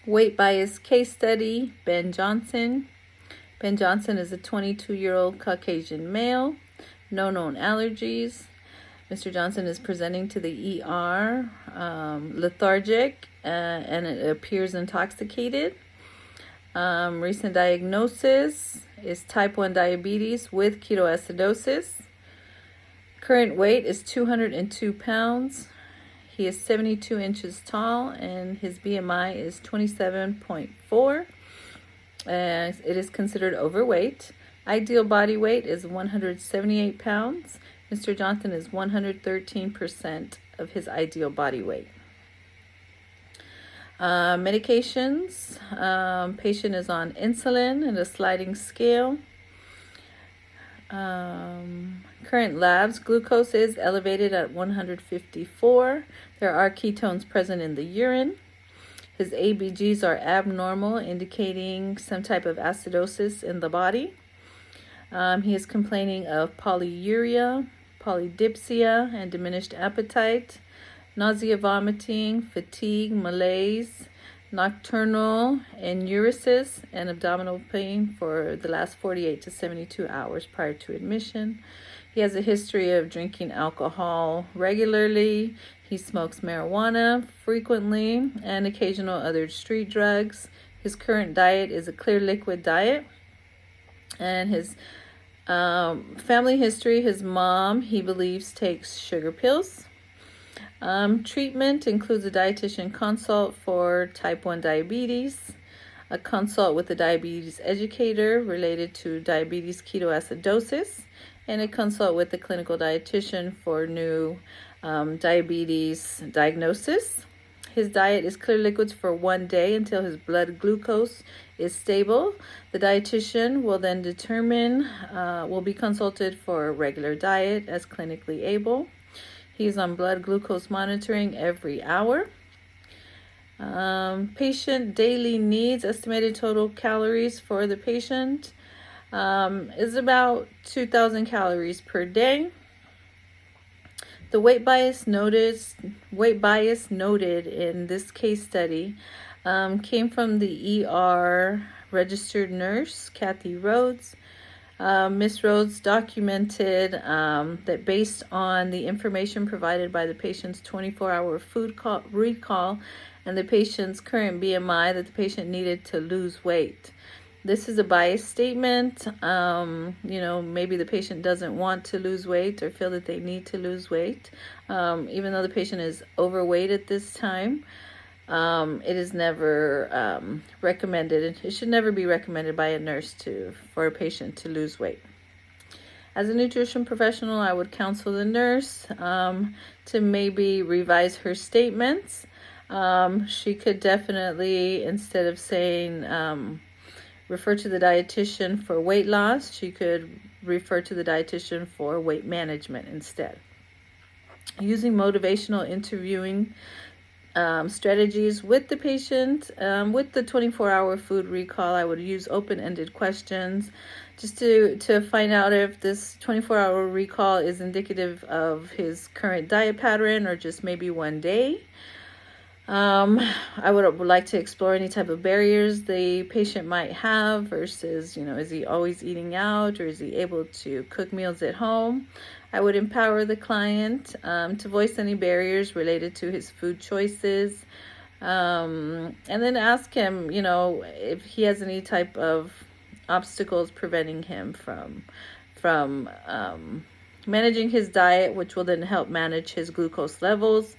Weight bias case study, Ben Johnson. Ben Johnson is a 22-year-old Caucasian male, no known allergies. Mr. Johnson is presenting to the ER lethargic and it appears intoxicated. Recent diagnosis is type 1 diabetes with ketoacidosis. Current weight is 202 pounds. He is 72 inches tall and his BMI is 27.4. It is considered overweight. Ideal body weight is 178 pounds. Mr. Johnson is 113% of his ideal body weight. Medications. Patient is on insulin and a sliding scale. Current labs, glucose is elevated at 154. There are ketones present in the urine. His ABGs are abnormal, indicating some type of acidosis in the body. He is complaining of polyuria, polydipsia, and diminished appetite, nausea, vomiting, fatigue, malaise, nocturnal enuresis, and abdominal pain for the last 48 to 72 hours prior to admission. He has a history of drinking alcohol regularly. He smokes marijuana frequently and occasional other street drugs. His current diet is a clear liquid diet. And his family history, his mom, he believes, takes sugar pills. Treatment includes a dietitian consult for type 1 diabetes, a consult with a diabetes educator related to diabetes ketoacidosis, and a consult with a clinical dietitian for new diabetes diagnosis. His diet is clear liquids for 1 day until his blood glucose is stable. The dietitian will then will be consulted for a regular diet as clinically able. He's on blood glucose monitoring every hour. Patient daily needs, estimated total calories for the patient is about 2,000 calories per day. The weight bias noted in this case study came from the ER registered nurse, Kathy Rhodes. Ms. Rhodes documented that based on the information provided by the patient's 24-hour food recall and the patient's current BMI, that the patient needed to lose weight. This is a bias statement. Maybe the patient doesn't want to lose weight or feel that they need to lose weight. Even though the patient is overweight at this time, it is never recommended. It should never be recommended by a nurse for a patient to lose weight. As a nutrition professional, I would counsel the nurse to maybe revise her statements. She could definitely, instead of saying refer to the dietitian for weight loss, she could refer to the dietitian for weight management instead. Using motivational interviewing strategies with the patient. With the 24-hour food recall, I would use open-ended questions just to find out if this 24-hour recall is indicative of his current diet pattern or just maybe 1 day. I would like to explore any type of barriers the patient might have versus, is he always eating out or is he able to cook meals at home? I would empower the client to voice any barriers related to his food choices, and then ask him, if he has any type of obstacles preventing him from managing his diet, which will then help manage his glucose levels.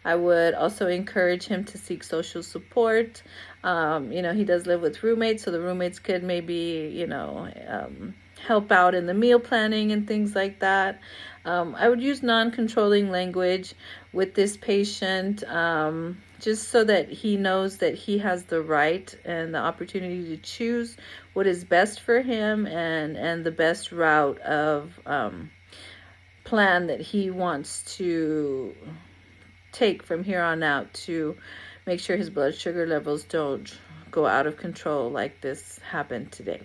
I would also encourage him to seek social support. He does live with roommates, so the roommates could maybe, help out in the meal planning and things like that. I would use non-controlling language with this patient, just so that he knows that he has the right and the opportunity to choose what is best for him and the best route of plan that he wants to take from here on out to make sure his blood sugar levels don't go out of control like this happened today.